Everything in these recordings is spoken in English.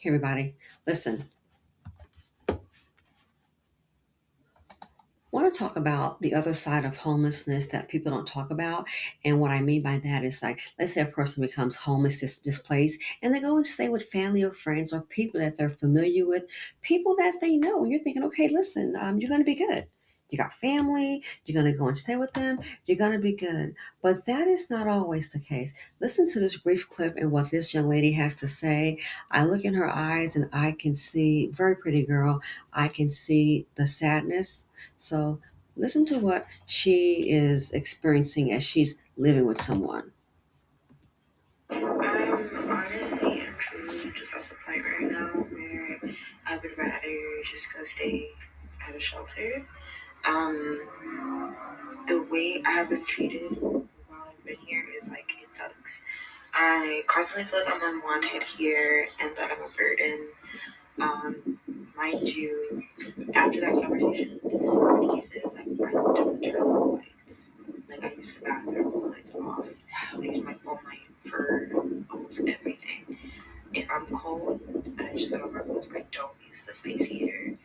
Hey, everybody, listen. I want to talk about the other side of homelessness that people don't talk about. And what I mean by that is like, let's say a person becomes homeless, displaced, and they go and stay with family or friends or people that they're familiar with, people that they know. And you're thinking, okay, listen, you're going to be good. You got family, you're going to go and stay with them, you're going to be good. But that is not always the case. Listen to this brief clip and what this young lady has to say. I look in her eyes and I can see, very pretty girl, I can see the sadness. So listen to what she is experiencing as she's living with someone. I'm honestly and truly just at the point right now where I would rather just go stay at a shelter. The way I have been treated while I've been here is like it sucks. I constantly feel like I'm unwanted here and that I'm a burden. Um, Mind you, after that conversation, the case is like I don't turn on the lights. Like I use the bathroom with the lights off. I use my phone light for almost everything. If I'm cold, I just put on my clothes. I don't use the space heater.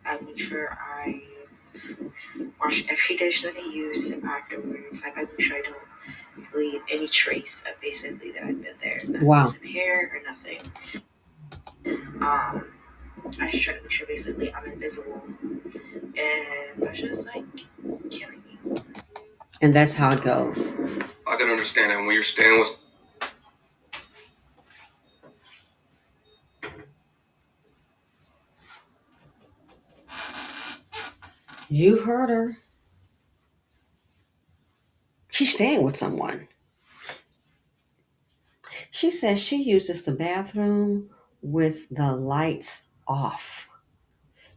I make sure I wash every dish that I use afterwards. Like I make sure I don't leave any trace of basically that I've been there. Not wow. Piece of hair or nothing. Um, I just try to make sure basically I'm invisible. And that's just like killing me. And that's how it goes. I can understand that when you're staying with. You heard her. She's staying with someone. She says she uses the bathroom with the lights off.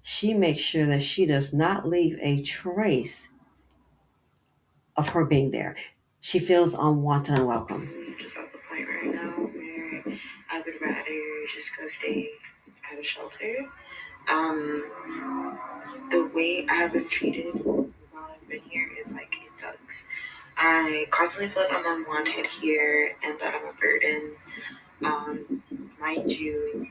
She makes sure that she does not leave a trace of her being there. She feels unwanted and unwelcome. I'm just at the point right now where I would rather just go stay at a shelter. The way I have been treated while I've been here is like it sucks. I constantly feel like I'm unwanted here and that I'm a burden. Um, Mind you,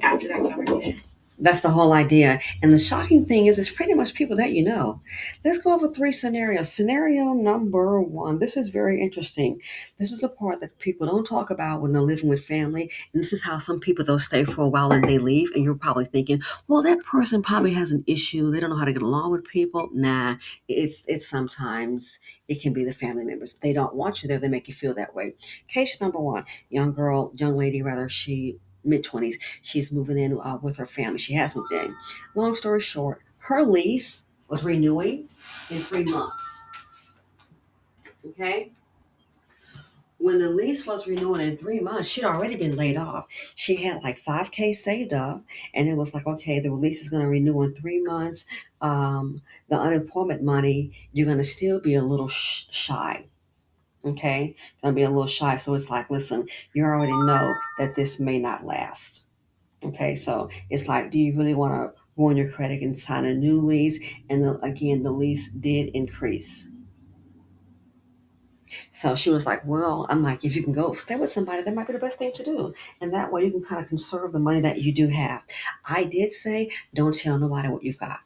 after that conversation. That's the whole idea. And the shocking thing is, it's pretty much people that you know. Let's go over three scenarios. Scenario number one. This is very interesting. This is a part that people don't talk about when they're living with family. And this is how some people, they'll stay for a while and they leave. And you're probably thinking, well, that person probably has an issue. They don't know how to get along with people. Nah, it's sometimes it can be the family members. They don't want you there. They make you feel that way. Case number one, young lady rather, she mid-20s. She's moving in with her family. She has moved in. Long story short, her lease was renewing in 3 months. Okay? When the lease was renewing in 3 months, she'd already been laid off. She had like 5K saved up, and it was like, okay, the lease is going to renew in 3 months. The unemployment money, you're going to still be a little shy. Okay? Going to be a little shy. So it's like, listen, you already know that this may not last. Okay, so it's like, do you really want to go on your credit and sign a new lease? And again, the lease did increase. So she was like, well, I'm like, if you can go stay with somebody, that might be the best thing to do. And that way you can kind of conserve the money that you do have. I did say, don't tell nobody what you've got.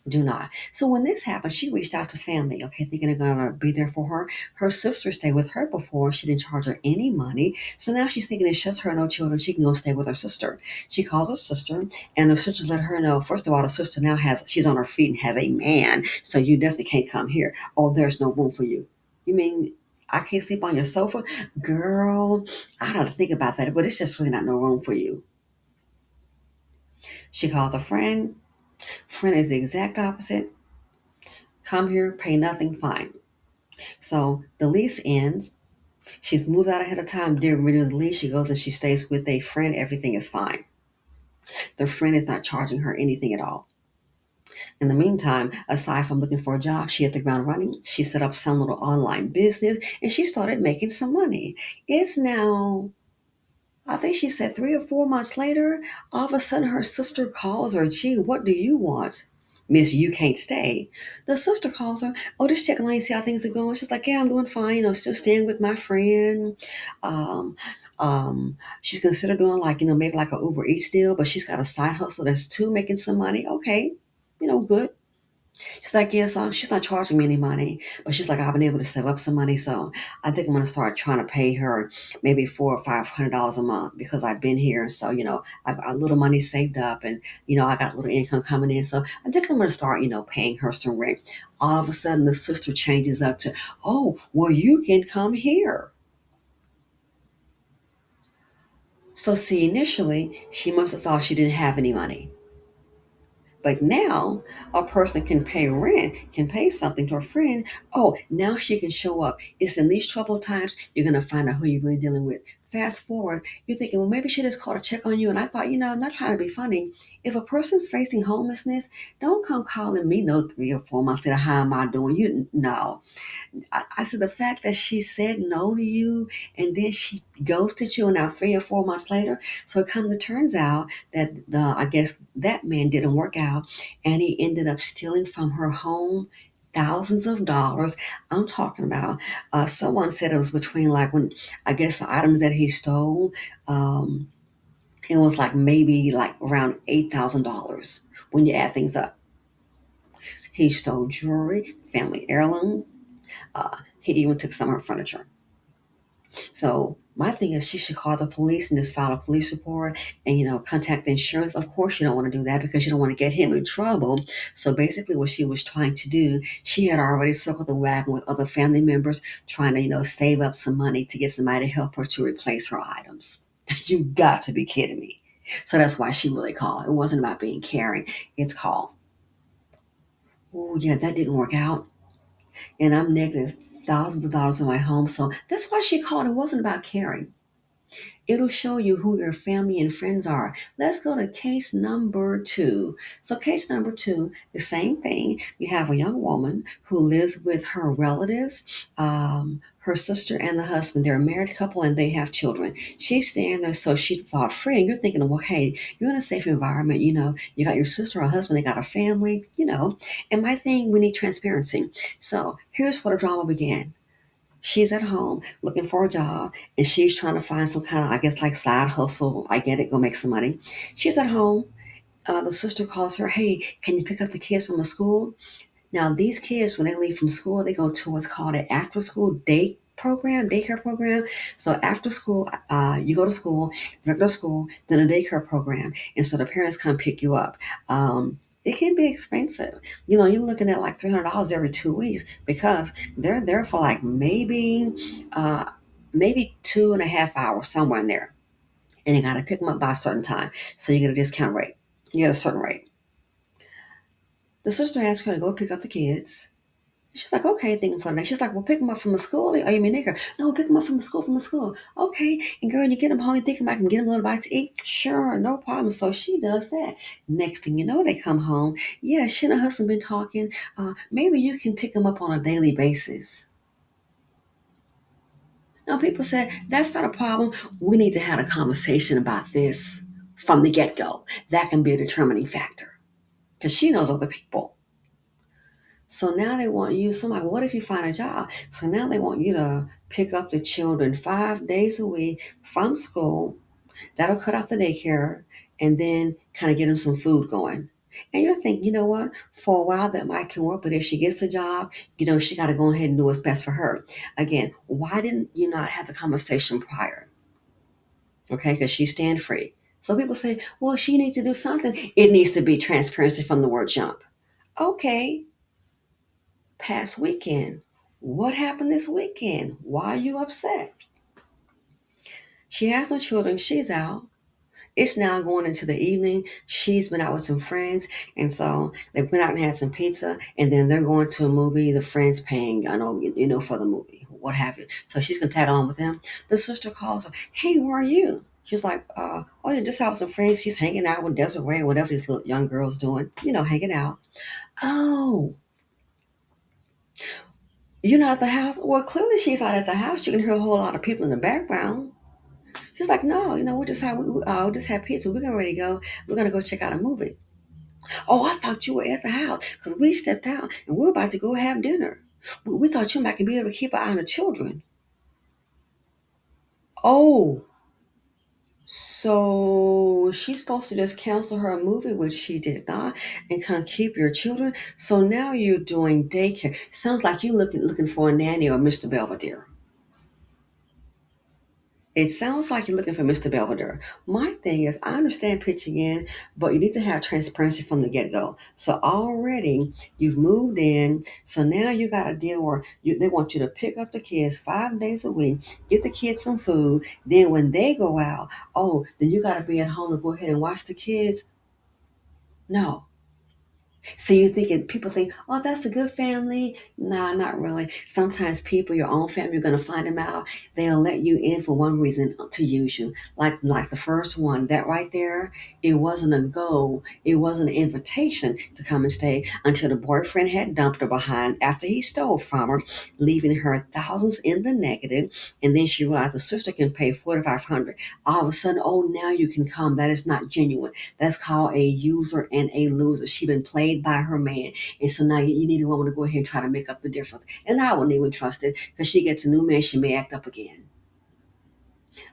Do not. So when this happened, she reached out to family, okay, thinking they're gonna be there for her. Her sister stayed with her before. She didn't charge her any money. So now she's thinking it's just her, no children. She can go stay with her sister. She calls her sister, and her sister let her know. First of all, the sister now she's on her feet and has a man. So you definitely can't come here. Oh, there's no room for you. You mean I can't sleep on your sofa? Girl, I don't think about that, but it's just really not no room for you. She calls a friend. Friend is the exact opposite. Come here, pay nothing, fine. So the lease ends. She's moved out ahead of time. During renewing the lease, she goes and she stays with a friend. Everything is fine. The friend is not charging her anything at all. In the meantime, aside from looking for a job, she hit the ground running. She set up some little online business and she started making some money. It's now, I think she said 3 or 4 months later, all of a sudden her sister calls her, gee, what do you want? Miss, you can't stay. The sister calls her, oh, just checking on you, see how things are going. She's like, yeah, I'm doing fine, still staying with my friend. Um, She's considered doing like, maybe like a Uber Eats deal, but she's got a side hustle that's too, making some money. Okay, good. She's like, yes, she's not charging me any money, but she's like, I've been able to save up some money, so I think I'm gonna start trying to pay her maybe $400 or $500 a month because I've been here. So I've got a little money saved up, and I got a little income coming in. So I think I'm gonna start, paying her some rent. All of a sudden, the sister changes up to, oh, well, you can come here. So see, initially, she must have thought she didn't have any money. But now a person can pay rent, can pay something to a friend. Oh, now she can show up. It's in these troubled times you're gonna find out who you're really dealing with. Fast forward, you're thinking, well, maybe she just called to check on you. And I thought, I'm not trying to be funny. If a person's facing homelessness, don't come calling me no 3 or 4 months later. How am I doing? You no. I said the fact that she said no to you and then she ghosted you, and now 3 or 4 months later, so it comes to turns out that I guess that man didn't work out, and he ended up stealing from her home thousands of dollars. I'm talking about, someone said it was between, like, when I guess the items that he stole, um, it was like maybe like around $8,000 when you add things up. He stole jewelry, family heirloom. He even took some of her furniture. So my thing is, she should call the police and just file a police report and contact the insurance. Of course, you don't want to do that because you don't want to get him in trouble. So basically, what she was trying to do, she had already circled the wagon with other family members, trying to save up some money to get somebody to help her to replace her items. You got to be kidding me. So that's why she really called. It wasn't about being caring. It's called, oh yeah, that didn't work out, and I'm negative thousands of dollars in my home. So that's why she called. It wasn't about caring. It'll show you who your family and friends are. Let's go to case number two. So, case number two, the same thing. You have a young woman who lives with her relatives, her sister and the husband. They're a married couple and they have children. She's staying there, so she thought free. And you're thinking, well, hey, you're in a safe environment. You got your sister or husband, they got a family. And my thing, we need transparency. So, here's where the drama began. She's at home looking for a job, and she's trying to find some kind of, I guess, like side hustle. I get it, go make some money. She's at home. The sister calls her, hey, can you pick up the kids from the school? Now, these kids, when they leave from school, they go to what's called an after school daycare program. So after school, you go to school, regular school, then a daycare program. And so the parents come pick you up. It can be expensive. You're looking at like $300 every 2 weeks because they're there for like maybe 2.5 hours, somewhere in there. And you got to pick them up by a certain time. So you get a discount rate. You get a certain rate. The sister asked her to go pick up the kids. She's like, okay, thinking for the night. She's like, well, pick them up from the school. Oh, you mean nigger? No, pick them up from the school. Okay. And girl, you get them home, you think I can get them a little bite to eat? Sure, no problem. So she does that. Next thing you know, they come home. Yeah, she and her husband been talking. Maybe you can pick them up on a daily basis. Now, people said, that's not a problem. We need to have a conversation about this from the get-go. That can be a determining factor because she knows other people. So now they want you, so I'm like, what if you find a job? So now they want you to pick up the children 5 days a week from school. That'll cut out the daycare and then kind of get them some food going. And you're thinking, you know what? For a while that might can work, but if she gets a job, she got to go ahead and do what's best for her. Again, why didn't you not have the conversation prior? Okay, because she's staying free. So people say, well, she needs to do something. It needs to be transparency from the word jump. Okay, past weekend. What happened this weekend? Why are you upset? She has no children. She's out. It's now going into the evening. She's been out with some friends. And so they've been out and had some pizza. And then they're going to a movie. The friend's paying, for the movie, what have you. So she's going to tag along with them. The sister calls her, hey, where are you? She's like, oh, yeah, just out with some friends. She's hanging out with Desiree, whatever these little young girls doing, hanging out. Oh, you're not at the house? Well, clearly she's not at the house. You can hear a whole lot of people in the background. She's like, no, we just had pizza. We're getting ready to go. We're gonna go check out a movie. Oh, I thought you were at the house because we stepped out and we're about to go have dinner. We thought you might be able to keep an eye on the children. Oh. So she's supposed to just cancel her movie, which she did not, and kind of keep your children. So now you're doing daycare. Sounds like you looking for a nanny or Mr. Belvedere. It sounds like you're looking for Mr. Belvedere. My thing is, I understand pitching in, but you need to have transparency from the get go. So already you've moved in, so now you got a deal where they want you to pick up the kids 5 days a week, get the kids some food. Then when they go out, oh, then you got to be at home to go ahead and watch the kids. No, so you're thinking, people think, oh, that's a good family. Nah, not really. Sometimes people, your own family, you're going to find them out. They'll let you in for one reason, to use you. Like the first one, that right there, it wasn't a go. It wasn't an invitation to come and stay until the boyfriend had dumped her behind after he stole from her, leaving her thousands in the negative. And then she realized the sister can pay 4,500. All of a sudden, oh, now you can come. That is not genuine. That's called a user and a loser. She been played by her man. And so now you need a woman to go ahead and try to make up the difference. And I wouldn't even trust it because she gets a new man, she may act up again.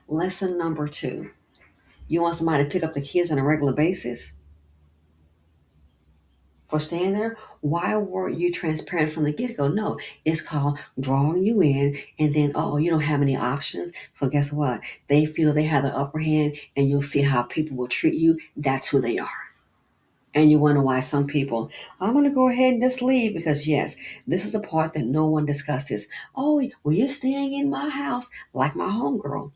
Lesson number two. You want somebody to pick up the kids on a regular basis for staying there? Why weren't you transparent from the get-go? No, it's called drawing you in, and then, oh, you don't have any options. So guess what? They feel they have the upper hand, and you'll see how people will treat you. That's who they are. And you wonder why some people, I'm going to go ahead and just leave because, yes, this is a part that no one discusses. Oh, well, you're staying in my house, like my homegirl.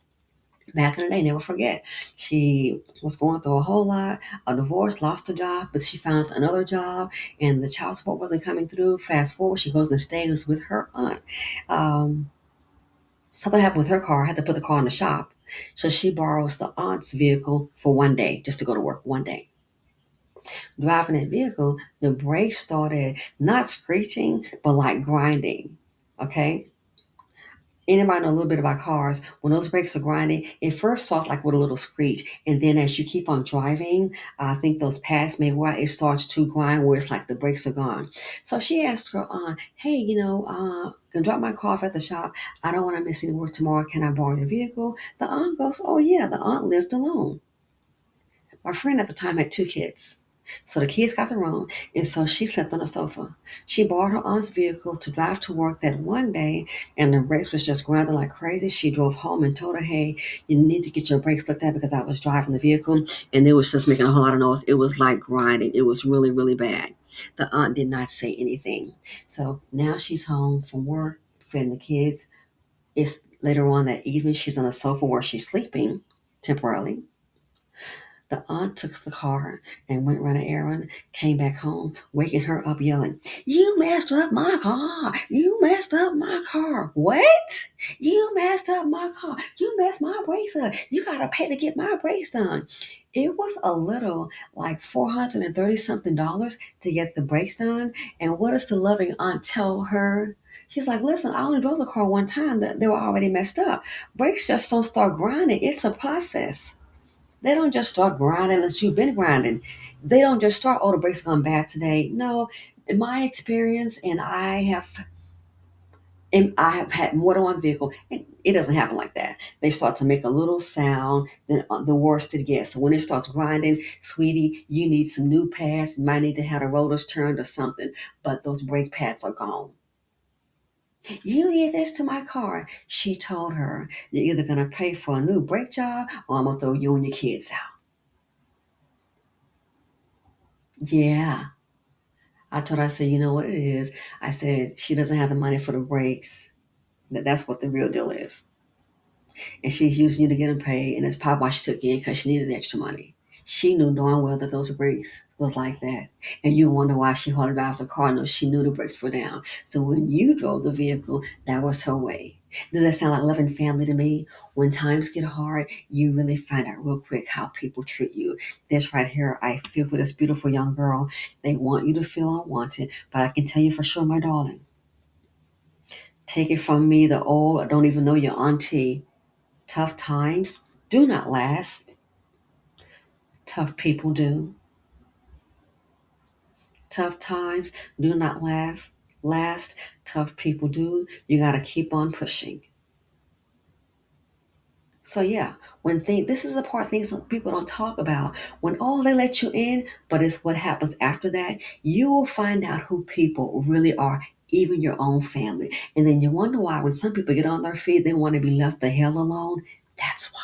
Back in the day, never forget. She was going through a whole lot, a divorce, lost her job, but she found another job, and the child support wasn't coming through. Fast forward, she goes and stays with her aunt. Um, Something happened with her car. I had to put the car in the shop. So she borrows the aunt's vehicle for one day, just to go to work one day. Driving that vehicle, the brakes started not screeching, but like grinding. Okay. Anybody know a little bit about cars? When those brakes are grinding, it first starts like with a little screech, and then as you keep on driving, I think those pads may wear, it starts to grind where it's like the brakes are gone. So she asked her aunt, "Hey, can drop my car off at the shop. I don't want to miss any work tomorrow. Can I borrow your vehicle?" The aunt goes, "Oh yeah." The aunt lived alone. My friend at the time had two kids. So the kids got their own, and so she slept on the sofa. She borrowed her aunt's vehicle to drive to work that one day, and the brakes was just grinding like crazy. She drove home and told her, "Hey, you need to get your brakes looked at because I was driving the vehicle, and it was just making a whole lot of noise. It was like grinding. It was really, really bad." The aunt did not say anything. So now she's home from work, feeding the kids. It's later on that evening. She's on a sofa where she's sleeping temporarily. The aunt took the car and went run an errand, came back home, waking her up yelling, "You messed up my car! You messed up my car! What? You messed up my car! You messed my brakes up! You gotta pay to get my brakes done." It was a little like $430 something to get the brakes done. And what does the loving aunt tell her? She's like, "Listen, I only drove the car one time that they were already messed up. Brakes just don't start grinding. It's a process. They don't just start grinding unless you've been grinding. They don't just start, oh, the brakes gone bad today. No, in my experience, and I have had more than one vehicle, and it doesn't happen like that. They start to make a little sound, then the worse it gets. So when it starts grinding, sweetie, you need some new pads. You might need to have the rotors turned or something, but those brake pads are gone. "You did this to my car." She told her, "You're either going to pay for a new brake job or I'm going to throw you and your kids out." Yeah. I told her, I said, "You know what it is?" I said, "She doesn't have the money for the brakes. That's what the real deal is. And she's using you to get them paid. And that's probably why she took you in because she needed the extra money." She knew darn well that those brakes was like that. And you wonder why she hardly drives a car. No, she knew the brakes were down. So when you drove the vehicle, that was her way. Does that sound like loving family to me? When times get hard, you really find out real quick how people treat you. This right here, I feel for this beautiful young girl. They want you to feel unwanted. But I can tell you for sure, my darling, take it from me, the old, I don't even know your auntie. Tough times do not last. Tough people do. Tough times do not last. Tough people do. You got to keep on pushing. So yeah, this is the part things that people don't talk about. When they let you in, but it's what happens after that. You will find out who people really are, even your own family. And then you wonder why when some people get on their feet, they want to be left the hell alone. That's why.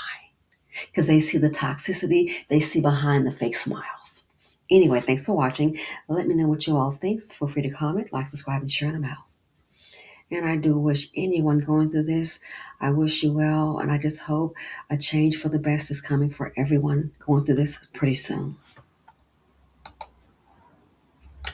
Because they see the toxicity, they see behind the fake smiles. Anyway, thanks for watching. Let me know what you all think. Feel free to comment, like, subscribe, and share them out. And I do wish anyone going through this, I wish you well. And I just hope a change for the best is coming for everyone going through this pretty soon.